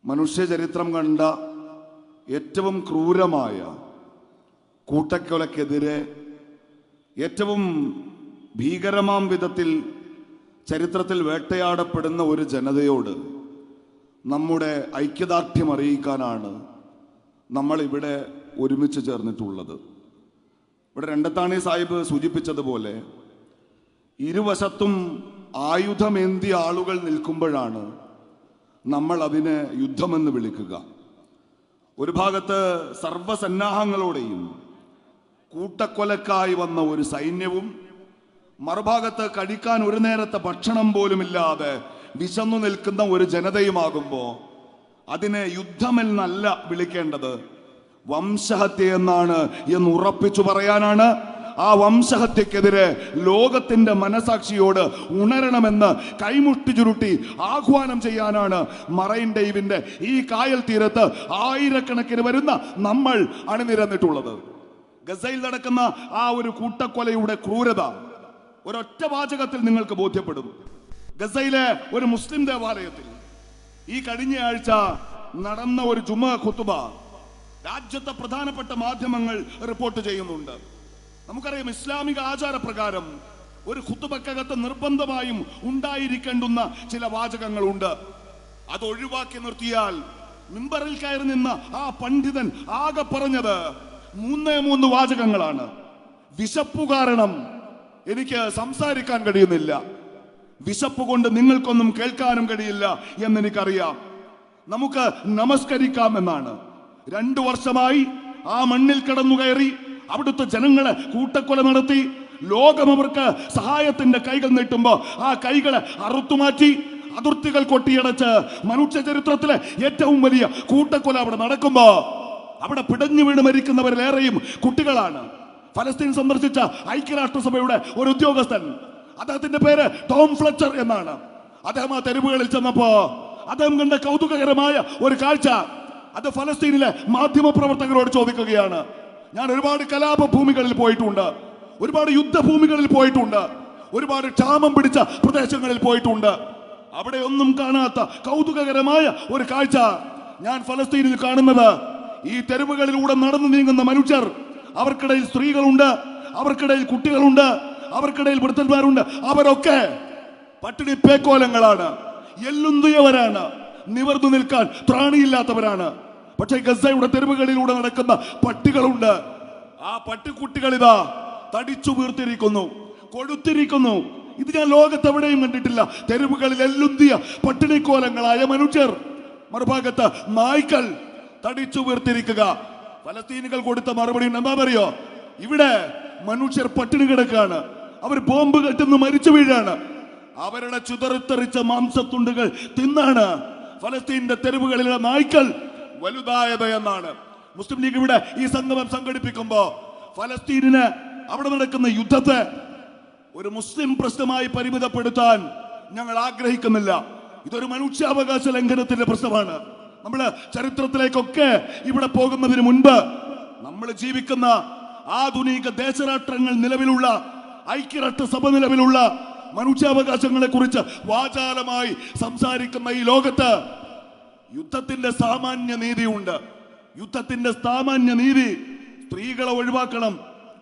മനുഷ്യചരിത്രം കണ്ട ഏറ്റവും ക്രൂരമായ കൂട്ടക്കൊലക്കെതിരെ ഏറ്റവും ഭീകരമാം വിധത്തിൽ ചരിത്രത്തിൽ വേട്ടയാടപ്പെടുന്ന ഒരു ജനതയോട് നമ്മുടെ ഐക്യദാർഢ്യം അറിയിക്കാനാണ് നമ്മൾ ഇവിടെ ഒരുമിച്ച് ചേർന്നിട്ടുള്ളത്. ഇവിടെ രണ്ടത്താണി സാഹിബ് സൂചിപ്പിച്ചതുപോലെ ഇരുവശത്തും ആയുധമേന്തിയ ആളുകൾ നിൽക്കുമ്പോഴാണ് നമ്മൾ അതിനെ യുദ്ധമെന്ന് വിളിക്കുക. ഒരു ഭാഗത്ത് സർവസന്നാഹങ്ങളോടെയും കൂട്ടക്കൊലക്കായി വന്ന ഒരു സൈന്യവും, മറുഭാഗത്ത് കഴിക്കാൻ ഒരു നേരത്തെ ഭക്ഷണം പോലുമില്ലാതെ വിശന്നു നിൽക്കുന്ന ഒരു ജനതയുമാകുമ്പോൾ അതിനെ യുദ്ധമെന്നല്ല വിളിക്കേണ്ടത്, വംശഹത്യ എന്നാണ് എന്ന് ഉറപ്പിച്ചു പറയാനാണ്. ആ വംശഹത്യക്കെതിരെ ലോകത്തിന്റെ മനസാക്ഷിയോട് ഉണരണമെന്ന് കൈമുട്ടി ചുരുട്ടി ആഹ്വാനം ചെയ്യാനാണ് മറൈൻ ഡ്രൈവിന്റെ ഈ കായൽ തീരത്ത് ആയിരക്കണക്കിന് വരുന്ന നമ്മൾ അണിനിരന്നിട്ടുള്ളത്. ഗസയിൽ നടക്കുന്ന ആ ഒരു കൂട്ടക്കൊലയുടെ ക്രൂരത ഒരൊറ്റ വാചകത്തിൽ നിങ്ങൾക്ക് ബോധ്യപ്പെടും. ഗസയിലെ ഒരു മുസ്ലിം ദേവാലയത്തിൽ ഈ കഴിഞ്ഞ ആഴ്ച നടന്ന ഒരു ജുമാ ഖുതുബ രാജ്യത്തെ പ്രധാനപ്പെട്ട മാധ്യമങ്ങൾ റിപ്പോർട്ട് ചെയ്യുന്നുണ്ട്. നമുക്കറിയാം, ഇസ്ലാമിക ആചാരപ്രകാരം ഒരു ഖുതുബക്കകത്ത് നിർബന്ധമായും ഉണ്ടായിരിക്കേണ്ടുന്ന ചില വാചകങ്ങളുണ്ട്. അത് ഒഴിവാക്കി നിർത്തിയാൽ മിമ്പറിൽ കയറി നിന്ന ആ പണ്ഡിതൻ ആകെ പറഞ്ഞത് 3 വാചകങ്ങളാണ്. വിശപ്പ് കാരണം എനിക്ക് സംസാരിക്കാൻ കഴിയുന്നില്ല, വിശപ്പ് കൊണ്ട് നിങ്ങൾക്കൊന്നും കേൾക്കാനും കഴിയില്ല എന്നെനിക്കറിയാം, നമുക്ക് നമസ്കരിക്കാം എന്നാണ്. 2 വർഷമായി ആ മണ്ണിൽ കടന്നു കയറി അവിടുത്തെ ജനങ്ങളെ കൂട്ടക്കൊല നടത്തി. ലോകം അവർക്ക് സഹായത്തിന്റെ കൈകൾ നീട്ടുമ്പോ ആ കൈകളെ അറുത്തുമാറ്റി അതിർത്തികൾ കൊട്ടിയടച്ച് മനുഷ്യ ചരിത്രത്തിലെ ഏറ്റവും വലിയ കൂട്ടക്കൊല അവിടെ നടക്കുമ്പോ അവിടെ പിടഞ്ഞു വീണ് മരിക്കുന്നവരിലേറെയും കുട്ടികളാണ്. ഫലസ്തീൻ സന്ദർശിച്ച ഐക്യരാഷ്ട്രസഭയുടെ ഒരു ഉദ്യോഗസ്ഥൻ, അദ്ദേഹത്തിന്റെ പേര് ടോം ഫ്ലെച്ചർ എന്നാണ്. അദ്ദേഹം ആ തെരുവുകളിൽ ചെന്നപ്പോ അദ്ദേഹം കണ്ട കൗതുകകരമായ ഒരു കാഴ്ച. അത് ഫലസ്തീനിലെ മാധ്യമ പ്രവർത്തകരോട് ചോദിക്കുകയാണ്. ഞാൻ ഒരുപാട് കലാപ ഭൂമികളിൽ പോയിട്ടുണ്ട്, ഒരുപാട് യുദ്ധഭൂമികളിൽ പോയിട്ടുണ്ട്, ഒരുപാട് ക്ഷാമം പിടിച്ച പ്രദേശങ്ങളിൽ പോയിട്ടുണ്ട്. അവിടെ ഒന്നും കാണാത്ത കൗതുകകരമായ ഒരു കാഴ്ച ഞാൻ ഫലസ്തീനിൽ കാണുന്നത്. ഈ തെരുവുകളിലൂടെ നടന്നു നീങ്ങുന്ന മനുഷ്യർ, അവർക്കിടയിൽ സ്ത്രീകളുണ്ട്, അവർക്കിടയിൽ കുട്ടികളുണ്ട്, അവർക്കിടയിൽ വൃദ്ധന്മാരുണ്ട്. അവരൊക്കെ പട്ടിണി പേക്കോലങ്ങളാണ്, എല്ലുന്തിയവരാണ്, നിവർന്നു നിൽക്കാൻ ത്രാണിയില്ലാത്തവരാണ്. പക്ഷേ ഗസയുടെ തെരുവുകളിലൂടെ നടക്കുന്ന പട്ടികളുണ്ട്. ആ പട്ടിക്കുട്ടികളിതാ തടിച്ചു വീർത്തിരിക്കുന്നു, കൊഴുത്തിരിക്കുന്നു. ഇത് ഞാൻ ലോകത്തെവിടെയും കണ്ടിട്ടില്ല. തെരുവുകളിൽ എല്ലുന്തിയ പട്ടിണിക്കോലങ്ങളായ മനുഷ്യർ, മറുഭാഗത്ത് നായ്ക്കൾ തടിച്ചു വീർത്തിരിക്കുക. ഫലസ്തീനികൾ കൊടുത്ത മറുപടി എന്താണെന്നറിയോ? ഇവിടെ മനുഷ്യർ പട്ടിണി കിടക്കാണ്, അവർ ബോംബ് കെട്ടുന്നു മരിച്ചു വീഴാണ്, അവരുടെ ചുതറിത്തെറിച്ച മാംസത്തുണ്ടുകൾ തിന്നാണ് ഫലസ്തീന്റെ തെരുവുകളിലെ നായ്ക്കൾ വലുതായത് എന്നാണ്. മുസ്ലിം ലീഗ് ഇവിടെ ഈ സംഗമം സംഘടിപ്പിക്കുമ്പോ ഫലസ്തീനിന് അവിടെ നടക്കുന്ന യുദ്ധത്തെ ഒരു മുസ്ലിം പ്രശ്നമായി പരിമിതപ്പെടുത്താൻ ഞങ്ങൾ ആഗ്രഹിക്കുന്നില്ല. ഇതൊരു മനുഷ്യാവകാശ ലംഘനത്തിന്റെ പ്രശ്നമാണ്. നമ്മൾ ചരിത്രത്തിലേക്കൊക്കെ ഇവിടെ പോകുന്നതിന് മുൻപ് നമ്മൾ ജീവിക്കുന്ന ആധുനിക ദേശരാഷ്ട്രങ്ങൾ നിലവിലുള്ള, ഐക്യരാഷ്ട്രസഭ നിലവിലുള്ള മനുഷ്യാവകാശങ്ങളെ കുറിച്ച് വാചാലമായി സംസാരിക്കുന്ന ഈ ലോകത്ത് യുദ്ധത്തിന്റെ സാമാന്യ നീതിയുണ്ട്. യുദ്ധത്തിന്റെ സാമാന്യ നീതി സ്ത്രീകളെ ഒഴിവാക്കണം,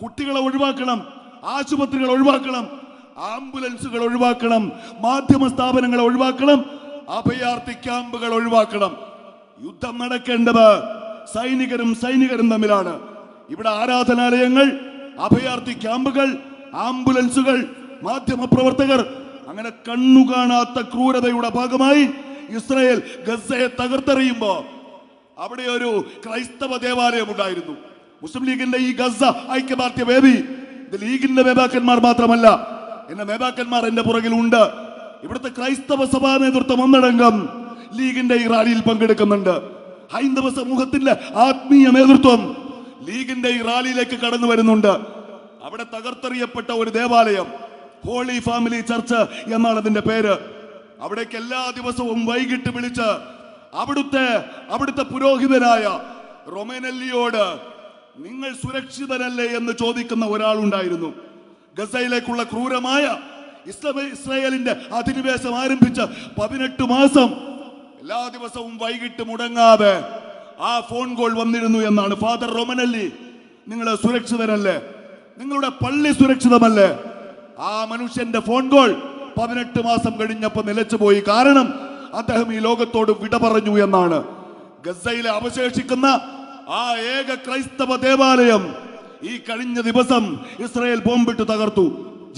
കുട്ടികളെ ഒഴിവാക്കണം, ആശുപത്രികൾ ഒഴിവാക്കണം, ആംബുലൻസുകൾ ഒഴിവാക്കണം, മാധ്യമ സ്ഥാപനങ്ങളെ ഒഴിവാക്കണം, അഭയാർത്ഥി ക്യാമ്പുകൾ ഒഴിവാക്കണം. യുദ്ധം നടക്കേണ്ടത് സൈനികരും തമ്മിലാണ്. ഇവിടെ ആരാധനാലയങ്ങൾ, അഭയാർത്ഥി ക്യാമ്പുകൾ, ആംബുലൻസുകൾ, മാധ്യമ പ്രവർത്തകർ, അങ്ങനെ കണ്ണുകാണാത്ത ക്രൂരതയുടെ ഭാഗമായി ഇസ്രായേൽ ഗസയെ തകർത്തെറിയുമ്പോ അവിടെ ഒരു ക്രൈസ്തവ ദേവാലയം ഉണ്ടായിരുന്നു. മുസ്ലിം ലീഗിന്റെ ഈ ഗസ ഐക്യദാർഢ്യ വേദി, ഇത് ലീഗിന്റെ നേതാക്കന്മാർ മാത്രമല്ല, എന്റെ നേതാക്കന്മാർ എന്റെ പുറകിലുണ്ട്. ഇവിടുത്തെ ക്രൈസ്തവ സഭാ നേതൃത്വം ഒന്നടങ്കം ലീഗിന്റെ ഈ റാലിയിൽ പങ്കെടുക്കുന്നുണ്ട്. ഹൈന്ദവ സമൂഹത്തിന്റെ ആത്മീയ നേതൃത്വം ലീഗിന്റെ ഈ റാലിയിലേക്ക് കടന്നു വരുന്നുണ്ട്. അവിടെ തകർത്തെറിയപ്പെട്ട ഒരു ദേവാലയം, ഹോളി ഫാമിലി ചർച്ച് എന്നാണ് അതിന്റെ പേര്. അവിടേക്ക് എല്ലാ ദിവസവും വൈകിട്ട് വിളിച്ച് അവിടുത്തെ പുരോഹിതനായ റൊമേനല്ലിയോട് നിങ്ങൾ സുരക്ഷിതരല്ലേ എന്ന് ചോദിക്കുന്ന ഒരാളുണ്ടായിരുന്നു. ഗസയിലേക്കുള്ള ക്രൂരമായ ഇസ്രായേലിന്റെ അധിനിവേശം ആരംഭിച്ച 18 മാസം എല്ലാ ദിവസവും വൈകിട്ട് മുടങ്ങാതെ ആ ഫോൺ കോൾ വന്നിരുന്നു എന്നാണ്. ഫാദർ റൊമനല്ലി, നിങ്ങൾ സുരക്ഷിതരല്ലേ? നിങ്ങളുടെ പള്ളി സുരക്ഷിതമല്ലേ? ആ മനുഷ്യന്റെ ഫോൺ കോൾ 18 മാസം കഴിഞ്ഞപ്പോൾ നിലച്ചുപോയി. കാരണം അദ്ദേഹം ഈ ലോകത്തോട് വിട പറഞ്ഞു എന്നാണ്. ഗസയിലെ അവശേഷിക്കുന്ന ആ ഏക ക്രൈസ്തവ ദേവാലയം ഈ കഴിഞ്ഞ ദിവസം ഇസ്രായേൽ ബോംബിട്ട് തകർത്തു.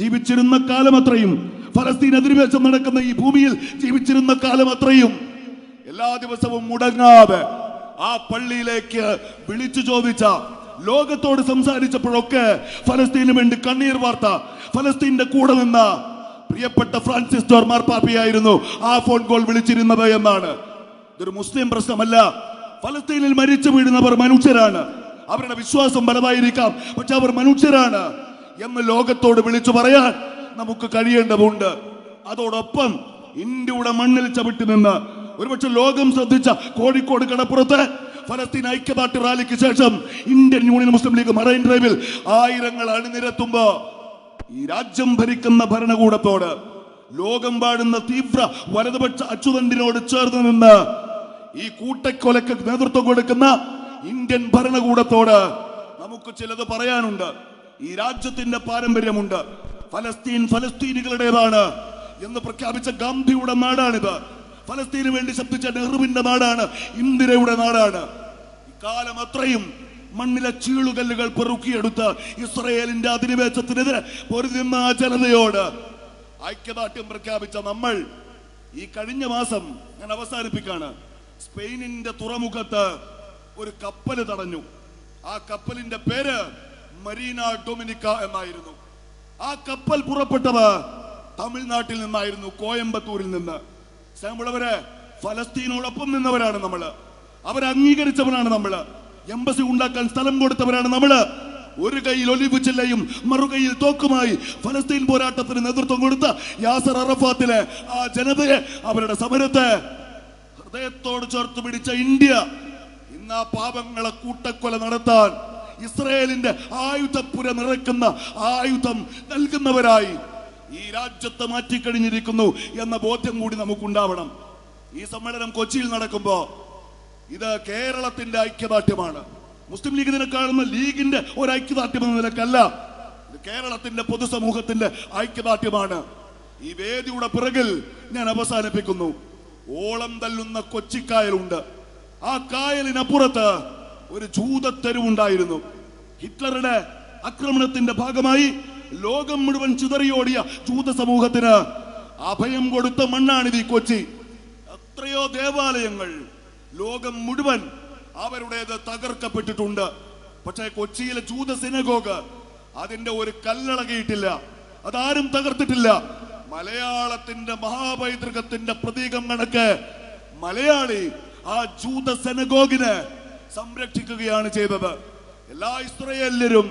ജീവിച്ചിരുന്ന കാലം അത്രയും, ഫലസ്തീൻ അധിനിവേശം നടക്കുന്ന ഈ ഭൂമിയിൽ ജീവിച്ചിരുന്ന കാലം അത്രയും എല്ലാ ദിവസവും മുടങ്ങാതെ ആ പള്ളിയിലേക്ക് വിളിച്ചു ചോദിച്ച, ലോകത്തോട് സംസാരിച്ചപ്പോഴൊക്കെ ഫലസ്തീനു വേണ്ടി കണ്ണീർ വാർത്ത, ഫലസ്തീന്റെ കൂടെ നിന്ന പ്രിയപ്പെട്ട ഫ്രാൻസിസ് ജോർജ് മാർപ്പാപ്പയായിരുന്നു ആ ഫോൺ കോൾ വിളിച്ചിരുന്നത് എന്നാണ്. ഇതൊരു മുസ്ലിം പ്രശ്നമല്ല. ഫലസ്തീനിൽ മരിച്ചു വീഴുന്നവർ മനുഷ്യരാണ്. അവരുടെ വിശ്വാസം പലതായിരിക്കാം, പക്ഷെ അവർ മനുഷ്യരാണ് എന്ന് ലോകത്തോട് വിളിച്ചു പറയാൻ നമുക്ക് കഴിയേണ്ടതുണ്ട്. അതോടൊപ്പം ഇന്ത്യയുടെ മണ്ണിൽ ചവിട്ടി നിന്ന് ഒരുപക്ഷെ ലോകം ശ്രദ്ധിച്ച കോഴിക്കോട് കടപ്പുറത്ത് ഫലസ്തീൻ ഐക്യദാർഢ്യ റാലിക്ക് ശേഷം ഇന്ത്യൻ യൂണിയൻ മുസ്ലിം ലീഗ് മറൈൻ ഡ്രൈവിൽ ആയിരങ്ങൾ അണിനിരത്തുമ്പോ ഈ രാജ്യം ഭരിക്കുന്ന ഭരണകൂടത്തോട്, ലോകം പാടുന്ന തീവ്ര വലതുപക്ഷ അച്ചുതണ്ടിനോട് ചേർന്ന് നിന്ന് ഈ കൂട്ടക്കൊലക്ക് നേതൃത്വം കൊടുക്കുന്ന ഇന്ത്യൻ ഭരണകൂടത്തോട് നമുക്ക് ചിലത് പറയാനുണ്ട്. ഈ രാജ്യത്തിന്റെ പാരമ്പര്യമുണ്ട്. ഫലസ്തീൻ ഫലസ്തീനികളുടേതാണ് എന്ന് പ്രഖ്യാപിച്ച ഗാന്ധിയുടെ നാടാണിത്. ഫലസ്തീന് വേണ്ടി ശബ്ദിച്ച നെഹ്റുവിന്റെ നാടാണ്, ഇന്ദിരയുടെ നാടാണ്. ഇക്കാലം അത്രയും മണ്ണിലെ ചീളുകല്ലുകൾ പെറുക്കിയെടുത്ത് ഇസ്രയേലിന്റെ അധിനിവേശത്തിനെതിരെ പൊരുതുന്ന ആ ജനതയോട് ഐക്യദാർഢ്യം പ്രഖ്യാപിച്ച നമ്മൾ ഈ കഴിഞ്ഞ മാസം, ഞാൻ അവസാനിപ്പിക്കാണ്, സ്പെയിനിന്റെ തുറമുഖത്ത് ഒരു കപ്പൽ തടഞ്ഞു. ആ കപ്പലിന്റെ പേര് മരീന ഡൊമിനിക്ക എന്നായിരുന്നു. ആ കപ്പൽ പുറപ്പെട്ടത് തമിഴ്നാട്ടിൽ നിന്നായിരുന്നു, കോയമ്പത്തൂരിൽ നിന്ന്. നമ്മളവരെ ഫലസ്തീനോടൊപ്പം നിന്നവരാണ് നമ്മള്, അവരെ അംഗീകരിച്ചവരാണ് നമ്മള്, എംബസി ഉണ്ടാക്കാൻ സ്ഥലം കൊടുത്തവരാണ് നമ്മള്. ഒരു കൈയിൽ ഒലിവ് ചില്ലയും മറുകൈയിൽ തോക്കുമായി ഫലസ്തീൻ പോരാട്ടത്തിന് നേതൃത്വം കൊടുത്ത യാസർ അറഫാത്തിലെ ആ ജനതയെ, അവരുടെ സമരത്തെ ഹൃദയത്തോട് ചേർത്ത് പിടിച്ച ഇന്ത്യ ഇന്ന് ആ പാപങ്ങളെ കൂട്ടക്കൊല നടത്താൻ ഇസ്രയേലിന്റെ ആയുധപ്പുര നിറയ്ക്കുന്ന ആയുധം നൽകുന്നവരായി ഈ രാജ്യത്തെ മാറ്റിക്കഴിഞ്ഞിരിക്കുന്നു എന്ന ബോധ്യം കൂടി നമുക്കുണ്ടാവണം. ഈ സമ്മേളനം കൊച്ചിയിൽ നടക്കുമ്പോ ഇത് കേരളത്തിന്റെ ഐക്യദാർഢ്യമാണ്. മുസ്ലിം ലീഗ് ഇതിനെ കാണുന്ന ലീഗിന്റെ ഒരു ഐക്യദാർഢ്യം എന്ന നിലക്കല്ല, ഇത് കേരളത്തിന്റെ പൊതുസമൂഹത്തിന്റെ ഐക്യദാർഢ്യമാണ്. ഈ വേദിയുടെ പിറകിൽ ഞാൻ അവസാനിപ്പിക്കുന്നു. ഓളം തല്ലുന്ന കൊച്ചിക്കായലുണ്ട്. ആ കായലിനപ്പുറത്ത് ഒരു ജൂതത്തെരുവുണ്ടായിരുന്നു. ഹിറ്റ്ലറുടെ ആക്രമണത്തിന്റെ ഭാഗമായി ലോകം മുഴുവൻ ചിതറിയോടിയ ജൂത സമൂഹത്തിന് അഭയം കൊടുത്ത മണ്ണാണിത് ഈ കൊച്ചി. എത്രയോ ദേവാലയങ്ങൾ ലോകം മുഴുവൻ അവരുടേത് തകർക്കപ്പെട്ടിട്ടുണ്ട്. പക്ഷേ കൊച്ചിയിലെ ജൂത സിനഗോഗ് അതിന്റെ ഒരു കല്ലളകിയിട്ടില്ല, അതാരും തകർത്തിട്ടില്ല. മലയാളത്തിന്റെ മഹാപൈതൃകത്തിന്റെ പ്രതീകം കണക്ക് മലയാളി ആ ജൂത സിനഗോഗിനെ സംരക്ഷിക്കുകയാണ് ചെയ്തത്. എല്ലാ ഇസ്രായേല്യരും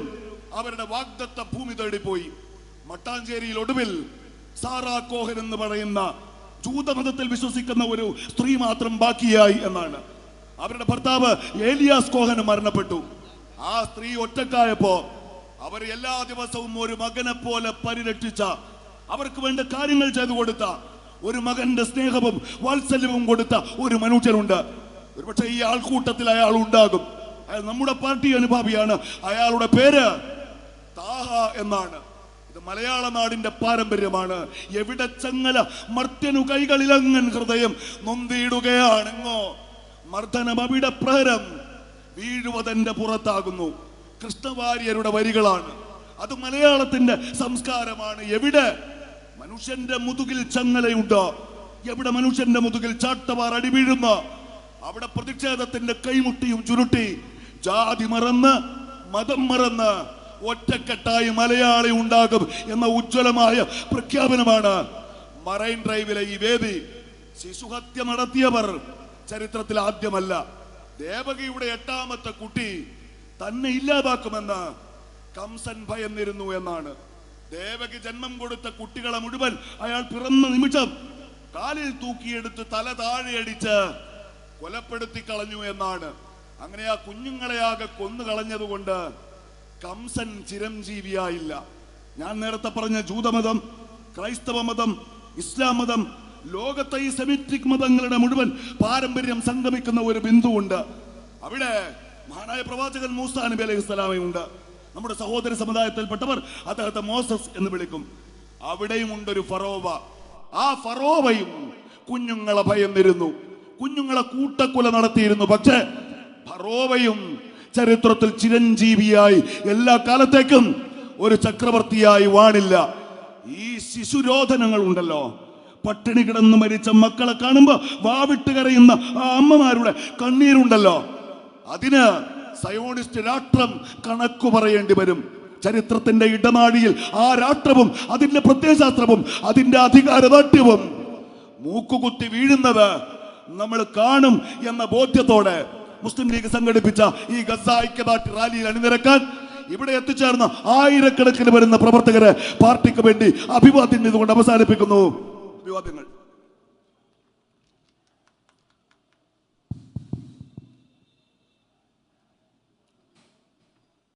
അവരുടെ വാഗ്ദത്ത ഭൂമി തേടിപ്പോയി. മട്ടാഞ്ചേരിയിൽ ഒടുവിൽ സാറാ കോഹൻ എന്ന് പറയുന്ന ജൂതമതത്തിൽ വിശ്വസിക്കുന്ന ഒരു സ്ത്രീ മാത്രം ബാക്കിയായി എന്നാണ്. അവരുടെ ഭർത്താവ് ഏലിയാസ് കോഹൻ മരണപ്പെട്ടു. ആ സ്ത്രീ ഒറ്റക്കായപ്പോ അവർ എല്ലാ ദിവസവും ഒരു മകനെ പോലെ പരിരക്ഷിച്ച, അവർക്ക് വേണ്ട കാര്യങ്ങൾ ചെയ്തു കൊടുത്ത, ഒരു മകന്റെ സ്നേഹവും വാത്സല്യവും കൊടുത്ത ഒരു മനുഷ്യനുണ്ട്. ഒരുപക്ഷെ ഈ ആൾക്കൂട്ടത്തിൽ അയാൾ ഉണ്ടാകും. അയാൾ നമ്മുടെ പാർട്ടി അനുഭാവിയാണ്. അയാളുടെ പേര് താഹ എന്നാണ്. ഇത് മലയാള നാടിന്റെ പാരമ്പര്യമാണ്. എവിടെ ചങ്ങല മർത്യനു കൈകളിലങ്ങൻ ഹൃദയം നൊന്തിയിടുകയാണെങ്ങോ മർദ്ദനം അവിടെ പ്രഹരം വീഴുവതെന്റെ പുറത്താകുന്നു. കൃഷ്ണവാര്യരുടെ വരികളാണ്. അത് മലയാളത്തിന്റെ സംസ്കാരമാണ്. എവിടെ മനുഷ്യന്റെ മുതുകിൽ ചങ്ങലയുണ്ടോ, എവിടെ മനുഷ്യന്റെ മുതുകിൽ ചാട്ടവാർ അടി വീഴുന്ന, അവിടെ പ്രതിഷേധത്തിന്റെ കൈമുട്ടിയും ചുരുട്ടി ജാതി മറന്ന് മതം മറന്ന് ഒറ്റക്കെട്ടായി മലയാളി ഉണ്ടാകും എന്ന ഉജ്ജ്വലമായ പ്രഖ്യാപനമാണ് മറൈൻ ഡ്രൈവിലെ ഈ വേദി. ശിശുഹത്യ നടത്തിയവർ ചരിത്രത്തിൽ ആദ്യമല്ല. ദേവകിയുടെ 8ാമത്തെ കുട്ടി തന്നെ ഇല്ലാതാക്കുമെന്ന് കംസൻ ഭയന്നിരുന്നു എന്നാണ്. ദേവകി ജന്മം കൊടുത്ത കുട്ടികളെ മുഴുവൻ അയാൾ പിറന്ന നിമിഷം കാലിൽ തൂക്കിയെടുത്ത് തല താഴെയടിച്ച് കൊലപ്പെടുത്തി കളഞ്ഞു എന്നാണ്. അങ്ങനെ ആ കുഞ്ഞുങ്ങളെയാകെ കൊന്നു കളഞ്ഞതുകൊണ്ട് കംസൻ ചിരഞ്ജീവിയായില്ല. ഞാൻ നേരത്തെ പറഞ്ഞ ജൂതമതം, ക്രൈസ്തവ മതം, ഇസ്ലാം മതം, ലോകത്തെ ഈ സെമിറ്റിക് മതങ്ങളുടെ മുഴുവൻ പാരമ്പര്യം സംഗമിക്കുന്ന ഒരു ബിന്ദുവുണ്ട്. അവിടെ മഹാനായ പ്രവാചകൻ മൂസാ നബി അലൈഹി സ്വലാമയുണ്ട്. നമ്മുടെ സഹോദര സമുദായത്തിൽപ്പെട്ടവർ അദ്ദേഹത്തെ മോസസ് എന്ന് വിളിക്കും. അവിടെയും ഉണ്ടൊരു ഫറോവ. ആ ഫറോവയും കുഞ്ഞുങ്ങളെ ഭയന്നിരുന്നു, കുഞ്ഞുങ്ങളെ കൂട്ടക്കൊല നടത്തിയിരുന്നു. പക്ഷേ ഫറോവയും ചരിത്രത്തിൽ ചിരഞ്ജീവിയായി എല്ലാ കാലത്തേക്കും ഒരു ചക്രവർത്തിയായി വാണില്ല. ഈ ശിശുരോധനങ്ങൾ ഉണ്ടല്ലോ, പട്ടിണി കിടന്ന് മരിച്ച മക്കളെ കാണുമ്പോ വാവിട്ട് കരയുന്ന ആ അമ്മമാരുടെ കണ്ണീരുണ്ടല്ലോ, അതിന് സയോണിസ്റ്റ് രാഷ്ട്രം കണക്കു പറയേണ്ടി വരും. ചരിത്രത്തിന്റെ ഇടനാഴിയിൽ ആ രാഷ്ട്രവും അതിന്റെ പ്രത്യയശാസ്ത്രവും അതിന്റെ അധികാരദാർഢ്യവും മൂക്കുകുത്തി വീഴുന്നത് നമ്മൾ കാണും എന്ന ബോധ്യത്തോടെ മുസ്ലിം ലീഗ് സംഘടിപ്പിച്ച ഈ ഗസ ഐക്യദാർഢ്യ റാലിയിൽ അണിനിരക്കാൻ ഇവിടെ എത്തിച്ചേർന്ന ആയിരക്കണക്കിന് വരുന്ന പ്രവർത്തകരെ പാർട്ടിക്ക് വേണ്ടി അഭിവാദ്യം ചെയ്തുകൊണ്ട് അവസാനിപ്പിക്കുന്നു. അഭിവാദ്യങ്ങൾ.